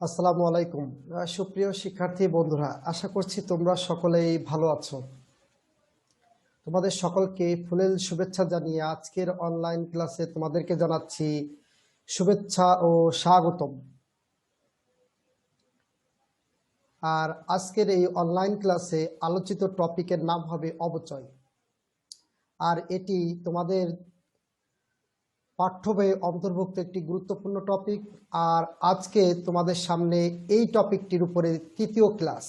আসসালামু আলাইকুম। সুপ্রিয় শিক্ষার্থী বন্ধুরা, আশা করছি তোমরা সকলেই ভালো আছো। তোমাদের সকলকে ফুলেল শুভেচ্ছা জানিয়ে আজকের অনলাইন ক্লাসে তোমাদেরকে জানাচ্ছি শুভেচ্ছা ও স্বাগতম। আর আজকের এই অনলাইন ক্লাসে আলোচিত টপিকের নাম হবে অবচয়। আর এটি তোমাদের পাঠ্য বইয়ে অন্তর্ভুক্ত একটি গুরুত্বপূর্ণ টপিক। আর আজকে তোমাদের সামনে এই টপিকটির উপরে তৃতীয় ক্লাস।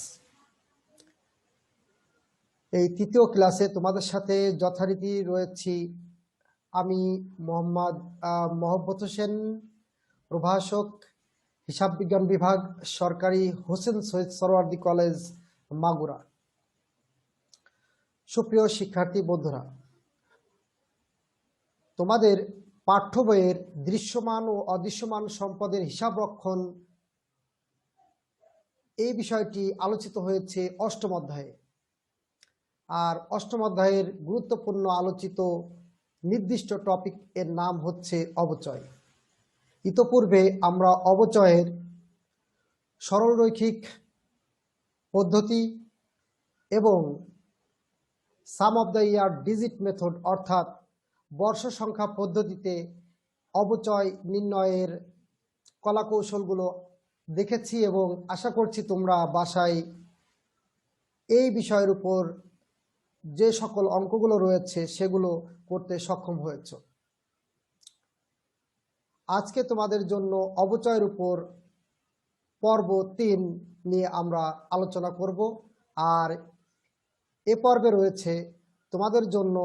এই তৃতীয় ক্লাসে তোমাদের সাথে যথারীতি রয়েছি আমি মোহাম্মদ হোসেন, প্রভাষক, হিসাব বিজ্ঞান বিভাগ, সরকারি হোসেন শহীদ সরওয়ার্দী কলেজ, মাগুরা। সুপ্রিয় শিক্ষার্থী বন্ধুরা, তোমাদের পাঠ্য বইয়ের দৃশ্যমান ও অদৃশ্যমান সম্পদের হিসাব রক্ষণ এই বিষয়টি আলোচিত হয়েছে অষ্টম অধ্যায়ে। আর অষ্টম অধ্যায়ের গুরুত্বপূর্ণ আলোচিত নির্দিষ্ট টপিক এর নাম হচ্ছে অবচয়। ইতোপূর্বে আমরা অবচয়ের সরলরৈখিক পদ্ধতি এবং sum of the year digit method অর্থাৎ বর্ষ সংখ্যা পদ্ধতিতে অবচয় নির্ণয়ের কলাকৌশলগুলো দেখেছি এবং আশা করছি তোমরা বাসায় এই বিষয়ের উপর যে সকল অঙ্কগুলো রয়েছে সেগুলো করতে সক্ষম হয়েছ। আজকে তোমাদের জন্য অবচয়ের উপর পর্ব ৩ নিয়ে আমরা আলোচনা করব। আর এ পর্বে রয়েছে তোমাদের জন্য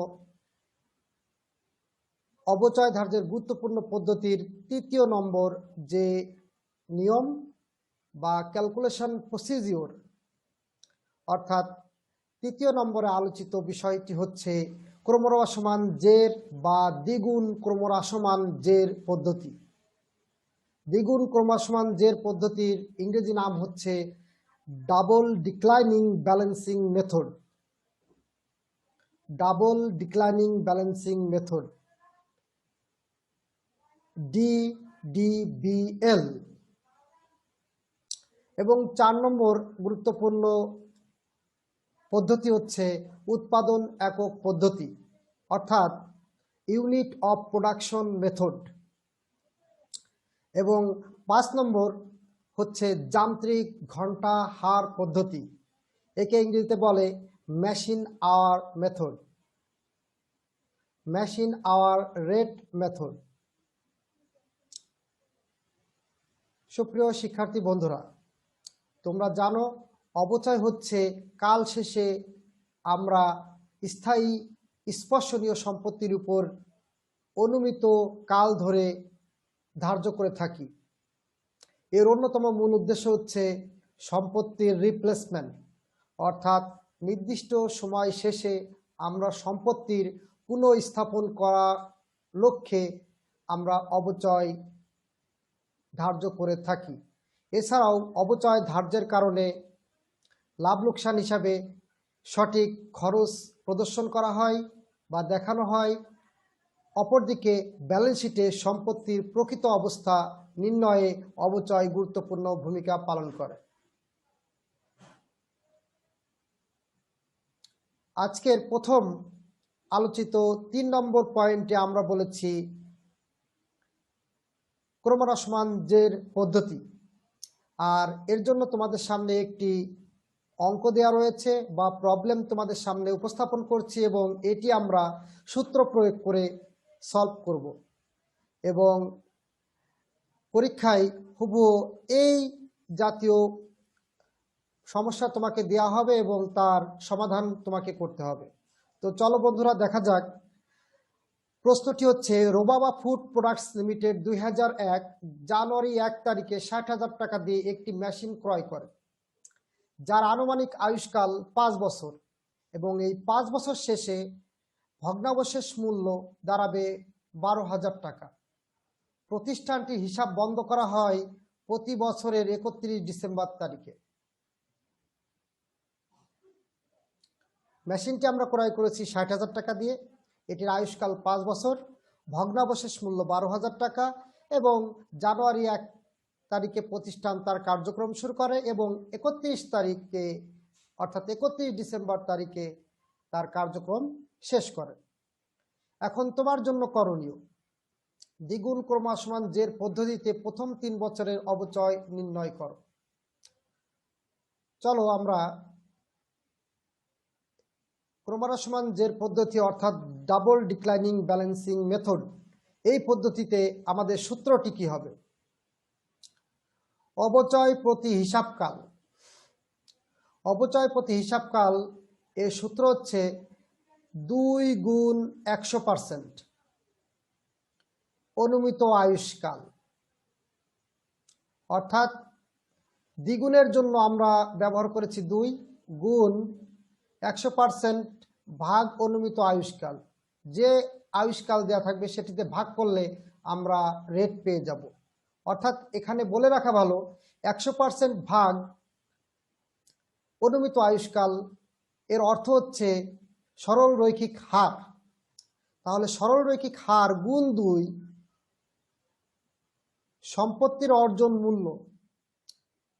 অবচয় ধার্যের গুরুত্বপূর্ণ পদ্ধতির তৃতীয় নম্বর যে নিয়ম বা ক্যালকুলেশন প্রসিজিওর, অর্থাৎ তৃতীয় নম্বরে আলোচিত বিষয়টি হচ্ছে ক্রমহ্রাসমান জের বা দ্বিগুণ ক্রমহ্রাসমান জের পদ্ধতি। দ্বিগুণ ক্রমহ্রাসমান জের পদ্ধতির ইংরেজি নাম হচ্ছে double declining balancing method. Double declining balancing method, DDBL। এবং ৪ নম্বর গুরুত্বপূর্ণ পদ্ধতি হচ্ছে উৎপাদন একক পদ্ধতি অর্থাৎ ইউনিট অফ প্রোডাকশন মেথড। এবং ৫ নম্বর হচ্ছে যান্ত্রিক ঘন্টা হার পদ্ধতি, একে ইংরেজিতে বলে machine hour method, machine hour rate method. সুপ্রিয় শিক্ষার্থী বন্ধুরা, তোমরা জানো অবচয় হচ্ছে কাল শেষে আমরা স্থায়ী স্পর্শনীয় সম্পত্তির উপর অনুমিত কাল ধরে ধার্য করে থাকি। এর অন্যতম মূল উদ্দেশ্য হচ্ছে সম্পত্তির রিপ্লেসমেন্ট, অর্থাৎ নির্দিষ্ট সময় শেষে আমরা সম্পত্তির পুনঃস্থাপন করার লক্ষ্যে আমরা অবচয় ধার্য করে থাকি। এছাড়াও অবচয় ধার্যের কারণে লাভ লোকসান হিসাবে সঠিক খরচ প্রদর্শন করা হয় বা দেখানো হয়। অপরদিকে ব্যালেন্স শিটে সম্পত্তির প্রকৃত অবস্থা নির্ণয়ে অবচয় গুরুত্বপূর্ণ ভূমিকা পালন করে। আজকের প্রথম আলোচিত ৩ নম্বর পয়েন্টে আমরা বলেছি ক্রমহ্রাসমান জের পদ্ধতি। আর এর জন্য তোমাদের সামনে একটি অঙ্ক দেওয়া রয়েছে বা প্রবলেম তোমাদের সামনে উপস্থাপন করছি এবং এটি আমরা সূত্র প্রয়োগ করে সলভ করব এবং পরীক্ষায় হুবহু এই জাতীয় সমস্যা তোমাকে দেওয়া হবে এবং তার সমাধান তোমাকে করতে হবে। তো চলো বন্ধুরা দেখা যাক। প্রশ্নটি হচ্ছে রোবাবা ফুড প্রোডাক্টস লিমিটেড 2001 জানুয়ারি 1 তারিখে 60,000 টাকা দিয়ে একটি মেশিন ক্রয় করে যার আনুমানিক আয়ুষ্কাল 5 বছর এবং এই 5 বছর শেষে ভগ্নাবশেষ মূল্য দাঁড়াবে 12,000 টাকা। প্রতিষ্ঠানটির হিসাব বন্ধ করা হয় প্রতি বছরের 31 ডিসেম্বর তারিখে। মেশিনটি আমরা ক্রয় করেছি 60,000 টাকা দিয়ে, এটির আয়ুষ্কাল 5 বছর, ভগ্নাবশেষ মূল্য 12,000 টাকা এবং জানুয়ারি 1 তারিখে প্রতিষ্ঠান তার কার্যক্রম শুরু করে এবং 31 তারিখে অর্থাৎ 31 ডিসেম্বর তারিখে তার কার্যক্রম শেষ করে। এখন তোমার জন্য করণীয়, দ্বিগুণ ক্রমসমান জের পদ্ধতিতে প্রথম 3 বছরের অবচয় নির্ণয় করো। চলো আমরা ক্রমসমান জের পদ্ধতি অর্থাৎ ডাবল ডিক্লাইনিং ব্যালেন্সিং মেথড, এই পদ্ধতিতে আমাদের সূত্রটি কি হবে? অবচয় প্রতি হিসাবকাল। অবচয় প্রতি হিসাবকাল এর সূত্র হচ্ছে 2 গুণ 100% অনুমিত আয়ুষ্কাল। অর্থাৎ দ্বিগুণের জন্য আমরা ব্যবহার করেছি 2 গুণ 100% ভাগ অনুমিত আয়ুষ্কাল। যে আয়ুষ্কাল দেওয়া থাকবে সেটিতে ভাগ করলে আমরা রেট পেয়ে যাব। অর্থাৎ এখানে বলে রাখা ভালো, 100% ভাগ অনুমিত আয়ুষ্কাল এর অর্থ হচ্ছে সরল রৈখিক হার। তাহলে সরল রৈখিক হার গুণ 2 সম্পত্তির অর্জন মূল্য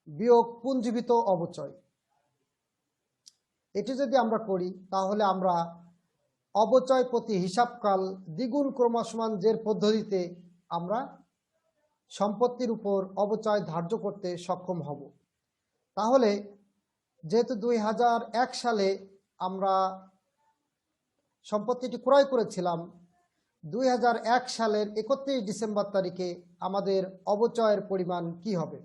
বিয়োগ পুঞ্জীভূত অবচয়। এটি যদি আমরা করি তাহলে আমরা অবচয় প্রতি হিসাবকাল দ্বিগুণ ক্রমসমান জের পদ্ধতিতে আমরা সম্পত্তির উপর অবচয় ধার্য করতে সক্ষম হব। তাহলে যেহেতু 2001 সালে আমরা সম্পত্তিটি ক্রয় করেছিলাম, 2001 সালের 31 ডিসেম্বর তারিখে আমাদের অবচয়ের পরিমাণ কি হবে?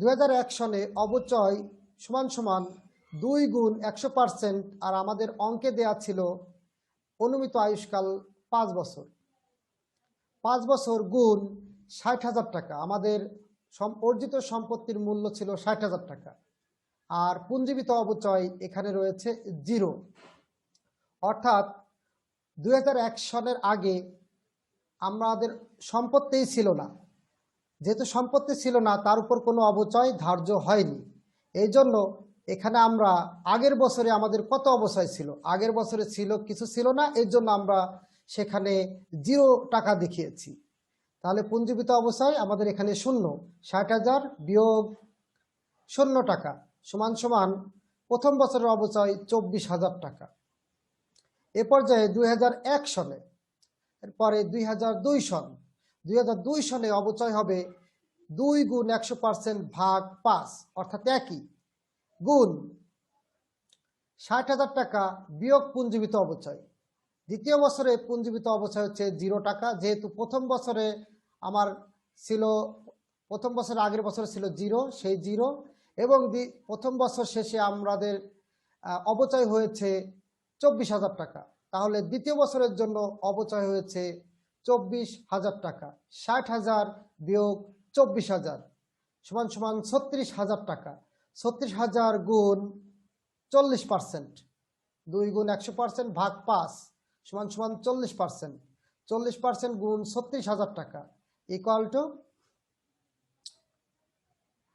2001 সনে অবচয় সমান সমান 2 গুণ 100%, আর আমাদের অঙ্কে দেয়া ছিল অনুমিত আয়ুষ্কাল 5 বছর। 5 বছর গুণ 60,000 টাকা। আমাদের অর্জিত সম্পত্তির মূল্য ছিল 60,000 টাকা, আর পুঞ্জীভূত অবচয় এখানে রয়েছে 0। অর্থাৎ 2001 সনের আগে আমাদের সম্পত্তিই ছিল না। যেহেতু সম্পত্তি ছিল না, তার উপর কোনো অবচয় ধার্য হয়নি। এই জন্য এখানে আমরা আগের বছরে আমাদের কত অবচয় ছিল, আগের বছরে ছিল কিছু ছিল না, এর জন্য আমরা সেখানে 0 টাকা দেখিয়েছি। তাহলে পুঞ্জীভূত অবচয় আমাদের এখানে 0, 60,000 বিয়োগ 0 টাকা সমান সমান প্রথম বছরের অবচয় 24,000 টাকা। এ পর্যায়ে 2001 সনে, এরপরে 2002 সন। 2002 সনে অবচয় হবে 2 গুণ 100% ভাগ 5, অর্থাৎ একই, গুণ 60,000 টাকা বিয়োগ পুঞ্জীভূত অবচয়। দ্বিতীয় বছরে পুঞ্জীভূত অবচয় হচ্ছে 0 টাকা। যেহেতু প্রথম বছরে আমার ছিল, প্রথম বছরের আগের বছরে ছিল 0, সেই 0, এবং প্রথম বছর শেষে আমাদের অবচয় হয়েছে 24,000 টাকা। তাহলে দ্বিতীয় বছরের জন্য অবচয় হয়েছে 24,000 টাকা। 60,000 বিয়োগ 24,000 সমান সমান 36,000 টাকা। 36,000 গুণ 40%, 2 গুণ 100% ভাগ 5 সমান সমান 40%। 40% গুণ 36,000 টাকা ইকুয়াল টু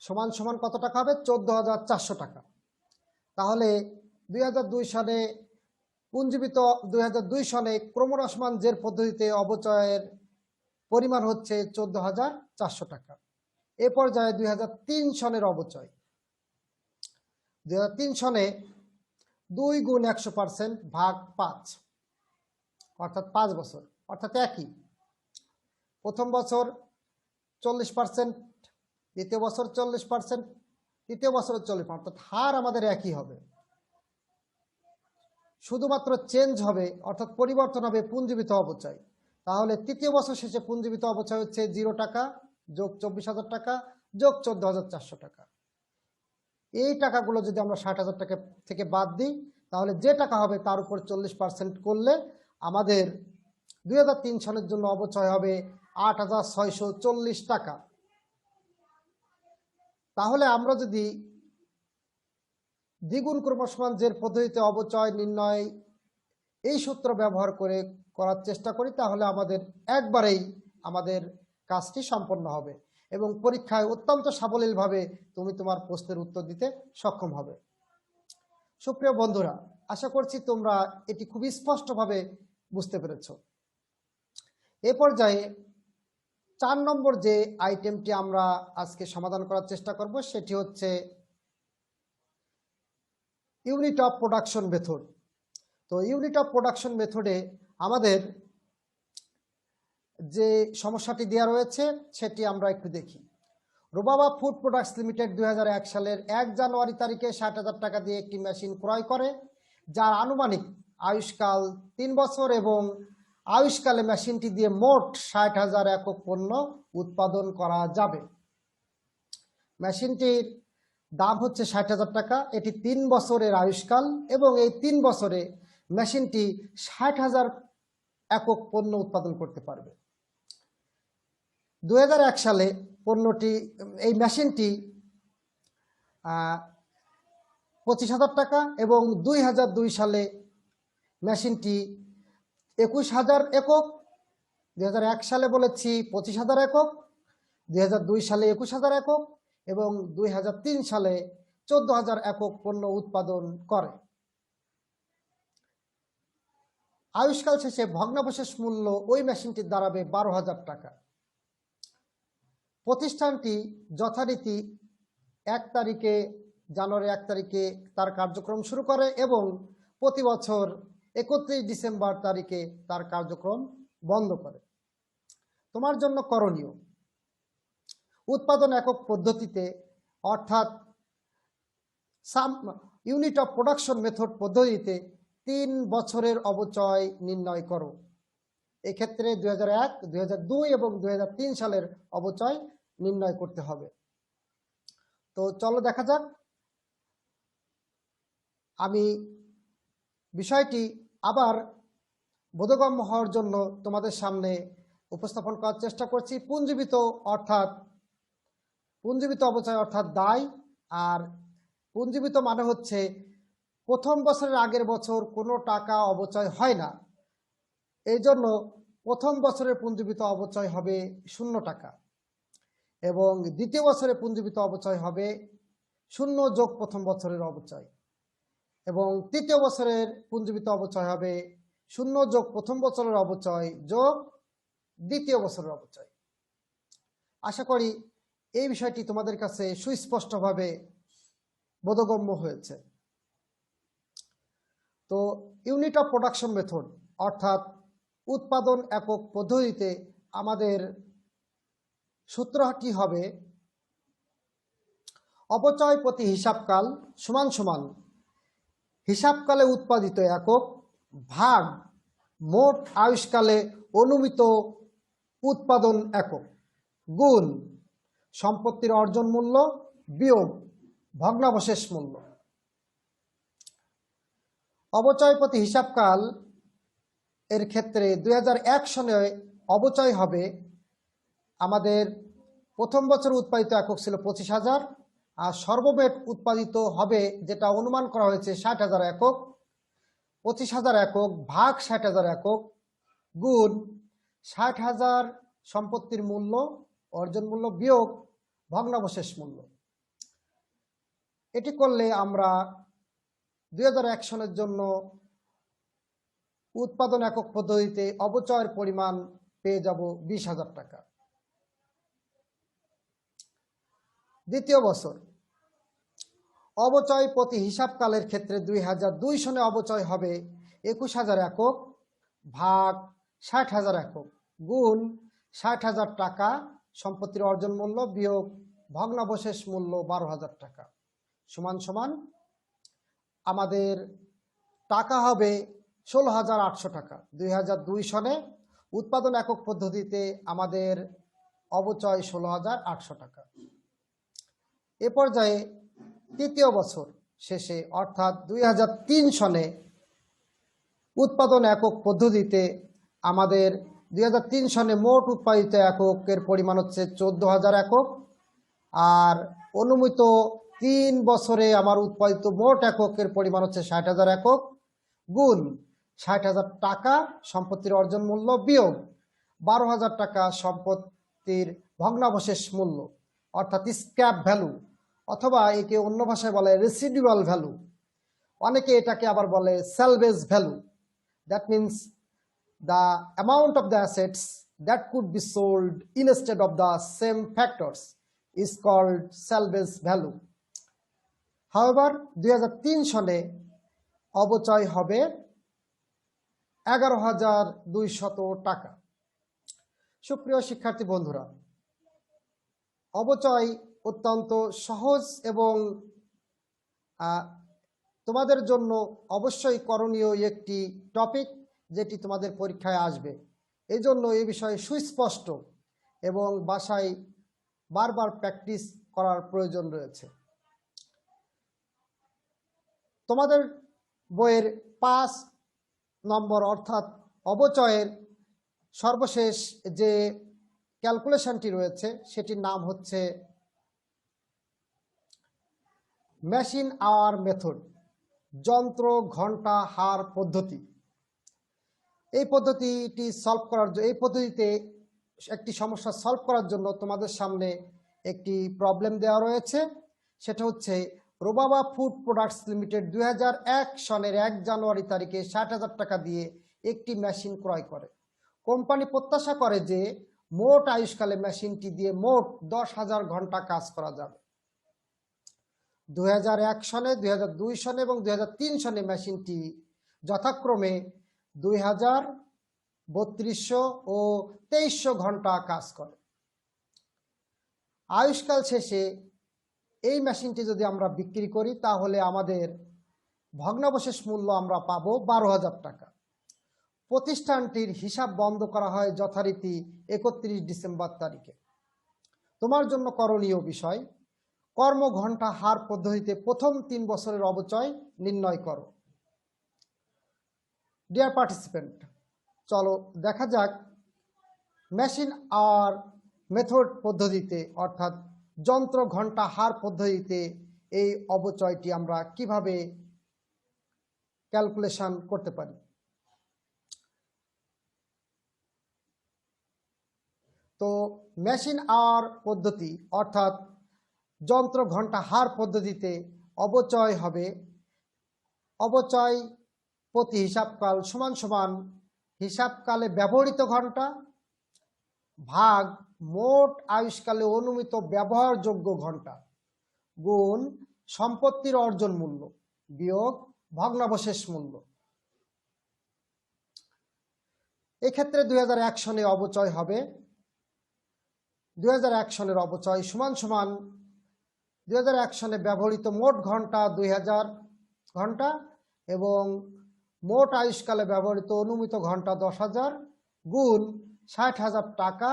সমান সমান কত টাকা হবে? 14,400 টাকা। তাহলে 2002 সনে পুঞ্জীভূত 2002 সনে ক্রমহ্রাসমান জের পদ্ধতিতে অবচয়ের পরিমাণ হচ্ছে 14,400 টাকা। এ পর্যায়ে 2003 সনের অবচয়। 2003 সনে 2 গুণ 100% ভাগ 5, অর্থাৎ 5 বছর, অর্থাৎ একই। প্রথম বছর 40%, দ্বিতীয় বছর 40%, তৃতীয় বছর 40%, অর্থাৎ হার আমাদের একই হবে। শুধুমাত্র চেঞ্জ হবে, অর্থাৎ পরিবর্তন হবে পুঞ্জীভূত অবচয়। তাহলে তৃতীয় বছর শেষে পুঞ্জীভূত অবচয় হচ্ছে 0 টাকা যোগ 24,000 টাকা যোগ 14,400 টাকা। এই টাকাগুলো যদি আমরা 60,000 টাকা থেকে বাদ দিই, তাহলে যে টাকা হবে তার উপর 40% করলে আমাদের 2003 সনের জন্য অবচয় হবে 8,640 টাকা। তাহলে আমরা যদি দ্বিগুণ ক্রমসমান জের পদ্ধতিতে অবচয় নির্ণয় এই সূত্র ব্যবহার করে করার চেষ্টা করি, তাহলে আমাদের একবারেই আমাদের কাজটি সম্পন্ন হবে এবং পরীক্ষায় অত্যন্ত সাবলীলভাবে তুমি তোমার প্রশ্নের উত্তর দিতে সক্ষম হবে। সুপ্রিয় বন্ধুরা, আশা করছি তোমরা এটি খুবই স্পষ্টভাবে বুঝতে পেরেছ। এ পর্যায়ে 4 নম্বর যে আইটেমটি আমরা আজকে সমাধান করার চেষ্টা করব সেটি হচ্ছে ইউনিট অফ প্রোডাকশন মেথড। তো ইউনিট অফ প্রোডাকশন মেথডে আমাদের যে সমস্যাটি দেওয়া রয়েছে সেটি আমরা একটু দেখি। রুবাবা ফুড প্রোডাক্টস লিমিটেড 2001 সালের 1 জানুয়ারি তারিখে 60,000 টাকা দিয়ে একটি মেশিন ক্রয় করে, যার আনুমানিক আয়ুষ্কাল 3 বছর এবং আয়ুষ্কালে মেশিনটি দিয়ে মোট 60,000 একক পণ্য উৎপাদন করা যাবে। মেশিনটির দাম হচ্ছে 60,000 টাকা। এটি 3 বছরের আয়ুষ্কাল এবং এই 3 বছরে মেশিনটি 60,000 একক পণ্য উৎপাদন করতে পারবে। 2001 সালে এই মেশিনটি 25,000 টাকা এবং 2002 সালে মেশিনটি 21,000 একক। 2001 সালে বলেছি 25,000 একক, 2002 সালে 21,000 একক এবং 2003 সালে 14,000 একক পণ্য উৎপাদন করে। আয়ুষ্কাল শেষে ভগ্নাবশেষ মূল্য ওই মেশিনটির দাঁড়াবে 12,000 টাকা। প্রতিষ্ঠানটি যথারীতি জানুয়ারি 1 তারিখে তার কার্যক্রম শুরু করে এবং প্রতি বছর 31 ডিসেম্বর তারিখে তার কার্যক্রম বন্ধ করে। তোমার জন্য করণীয়, উৎপাদন একক পদ্ধতিতে অর্থাৎ ইউনিট অফ প্রোডাকশন মেথড পদ্ধতিতে 3 বছরের অবচয় নির্ণয় করো। এক্ষেত্রে 2001, 2002 এবং 2003 সালের অবচয় নির্ণয় করতে হবে। তো চলো দেখা যাক। আমি বিষয়টি আবার বোধগম্য হওয়ার জন্য তোমাদের সামনে উপস্থাপন করার চেষ্টা করছি। পুঞ্জীবিত অবচয় অর্থাৎ দায়। আর পুঞ্জীবিত মানে হচ্ছে প্রথম বছরের আগের বছর কোনো টাকা অবচয় হয় না, এই জন্য প্রথম বছরের পুঞ্জীবিত অবচয় হবে 0 টাকা এবং দ্বিতীয় বছরে পুঞ্জীবিত অবচয় হবে 0 যোগ প্রথম বছরের অবচয় এবং তৃতীয় বছরের পুঞ্জীবিত অবচয় হবে 0 যোগ প্রথম বছরের অবচয় যোগ দ্বিতীয় বছরের অবচয়। আশা করি এই বিষয়টি তোমাদের কাছে সুস্পষ্টভাবে বোধগম্য হয়েছে। তো ইউনিট অফ প্রোডাকশন মেথড অর্থাৎ উৎপাদন একক পদ্ধতিতে আমাদের সূত্রটি হবে অপচয় প্রতি হিসাবকাল সমান সমান হিসাবকালে উৎপাদিত একক ভাগ মোট আয়ুষ্কালে অনুমিত উৎপাদন একক গুণ সম্পত্তির অর্জন মূল্য বিয়োগ ভগ্নাবশেষ মূল্য। অবচয় প্রতি হিসাবকাল এর ক্ষেত্রে 2001 সনে অবচয় হবে, আমাদের প্রথম বছর উৎপাদিত একক ছিল 25,000 আর সর্বমোট উৎপাদিত হবে যেটা অনুমান করা হয়েছে 60,000 একক। 25,000 একক ভাগ 60,000 একক গুণ 60,000 সম্পত্তির মূল্য অর্জন মূল্য বিয়োগ ভগ্নাবশেষ মূল্য। এটি করলে আমরা 2001 সনের জন্য উৎপাদন একক পদ্ধতিতে অবচয়ের পরিমাণ পেয়ে যাব 20,000 টাকা। দ্বিতীয় বছর অবচয় প্রতি হিসাবকালের ক্ষেত্রে 2002 সনে অবচয় হবে 21,000 একক ভাগ 60,000 একক গুণ 60,000 টাকা সম্পত্তির অর্জন মূল্য বিয়োগ ভগ্নাবশেষ মূল্য 12,000 টাকা সমান সমান আমাদের টাকা হবে 16,800 টাকা। 2002 সনে উৎপাদন একক পদ্ধতিতে আমাদের অবচয় 16,800 টাকা। এ পর্যায়ে তৃতীয় বছর শেষে অর্থাৎ 2003 সনে উৎপাদন একক পদ্ধতিতে আমাদের 2003 সনে মোট উৎপাদিত এককের পরিমাণ হচ্ছে 14,000 একক আর অনুমিত 3 বছরে আমার উৎপাদিত মোট এককের পরিমাণ হচ্ছে 60,000 একক গুণ 60,000 টাকা সম্পত্তির অর্জন মূল্য বিয়োগ 12,000 টাকা সম্পত্তির ভগ্নাবশেষ মূল্য অর্থাৎ স্ক্র্যাপ ভ্যালু অথবা একে অন্য ভাষায় বলে রেসিডুয়াল ভ্যালু, অনেকে এটাকে আবার বলে salvage value. That means the amount of the assets that could be sold instead of the same factors is called salvage value. However, 2003 সনে অবচয় হবে 11,200 টাকা। সুপ্রিয় শিক্ষার্থী বন্ধুরা, অবচয় অত্যন্ত সহজ এবং তোমাদের জন্য অবশ্যই করণীয় একটি টপিক, যেটি তোমাদের পরীক্ষায় আসবে। এই জন্য এই বিষয়ে সুস্পষ্ট এবং বাসায় বারবার প্র্যাকটিস করার প্রয়োজন রয়েছে। তোমাদের বইয়ের 5 নম্বর অর্থাৎ অবচয়ের সর্বশেষ যে ক্যালকুলেশনটি রয়েছে সেটির নাম হচ্ছে মেশিন আওয়ার মেথড, যন্ত্র ঘন্টা হার পদ্ধতি। এই পদ্ধতিটি সলভ করার এই পদ্ধতিতে একটি সমস্যা সলভ করার জন্য তোমাদের সামনে একটি প্রবলেম দেওয়া রয়েছে। সেটা হচ্ছে রোবাবা ফুড প্রোডাক্টস লিমিটেড 2001 সনের 1 জানুয়ারি তারিখে 60,000 টাকা দিয়ে একটি মেশিন ক্রয় করে। কোম্পানি প্রত্যাশা করে যে মোট আয়ুষ্কালে মেশিনটি দিয়ে মোট 10,000 ঘন্টা কাজ করা যাবে। 2001 সনে, 2002 সনে এবং 2003 সনে মেশিনটি যথাক্রমে 2,000, 3200 ও 2300 ঘন্টা কাজ করে। আয়ুষ্কাল শেষে এই মেশিনটি যদি আমরা বিক্রি করি তাহলে আমাদের ভগ্নাবশেষ মূল্য আমরা পাবো 12,000 টাকা। প্রতিষ্ঠানটির হিসাব বন্ধ করা হয় যথারীতি 31 ডিসেম্বর তারিখে। তোমার জন্য করণীয় বিষয়, কর্মঘণ্টা হার পদ্ধতিতে প্রথম 3 বছরের অবচয় নির্ণয় করো। ডিয়ার পার্টিসিপেন্ট, চলো দেখা যাক মেশিন আর মেথড পদ্ধতিতে অর্থাৎ যন্ত্র ঘন্টা হার পদ্ধতিতে এই অবচয়টি আমরা কিভাবে ক্যালকুলেশন করতে পারি। তো মেশিন আর পদ্ধতি অর্থাৎ যন্ত্র ঘন্টা হার পদ্ধতিতে অবচয় হবে অবচয় প্রতি হিসাবকাল সমান সমান হিসাবকালে ব্যবহৃত ঘন্টা ভাগ মোট আয়ুষ্কালে অনুমিত ব্যবহারযোগ্য ঘন্টা গুণ সম্পত্তির অর্জন মূল্য বিয়োগ ভগ্নাবশেষ মূল্য। এক্ষেত্রে 2001 সনে অবচয় হবে 2001 সনের অবচয় সমান সমান 2001 সনে ব্যবহৃত মোট ঘন্টা 2000 ঘন্টা এবং মোট আয়ুষ্কালে ব্যবহৃত অনুমিত ঘন্টা 10,000 গুণ 60,000 টাকা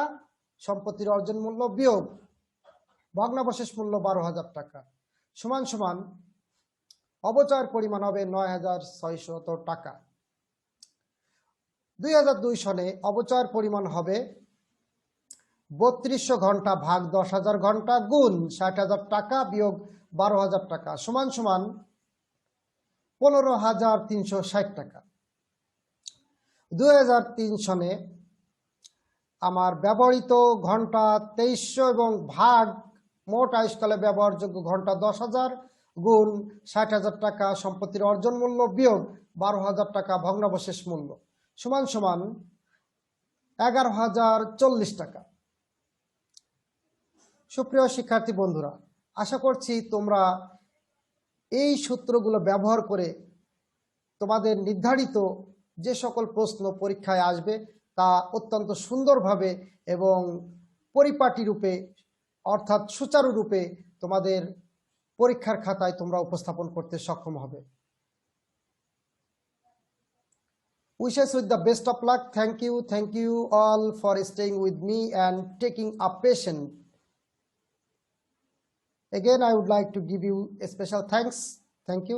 সম্পত্তির অর্জন মূল্য বিয়োগ ভগ্নাবশেষ মূল্য 12,000 টাকা সমান সমান অবচয়ের পরিমাণ হবে 9,600 টাকা। 2002 সনে অবচয়ের পরিমাণ হবে 3200 ঘন্টা ভাগ 10,000 ঘন্টা গুণ 60,000 টাকা বিয়োগ 12,000 টাকা সমান সমান 15,360 টাকা। 2003 সনে আমার ব্যবহৃত ঘন্টা 2300 এবং ভাগ মোট আয়ুষ্কালে ব্যবহারযোগ্য ঘন্টা 10,000 গুণ 60,000 টাকা সম্পত্তির অর্জন মূল্য বিয়োগ 12,000 টাকা ভগ্নাবশেষ মূল্য সমান সমান 11,040 টাকা। সুপ্রিয় শিক্ষার্থী বন্ধুরা, আশা করছি তোমরা এই সূত্রগুলো ব্যবহার করে তোমাদের নির্ধারিত যে সকল প্রশ্ন পরীক্ষায় আসবে তা অত্যন্ত সুন্দরভাবে এবং পরিপাটি রূপে অর্থাৎ সুচারুরূপে তোমাদের পরীক্ষার খাতায় তোমরা উপস্থাপন করতে সক্ষম হবে। Wishes with the best of luck. Thank you all for staying with me and taking a patient. Again, I would like to give you a special thanks. Thank you.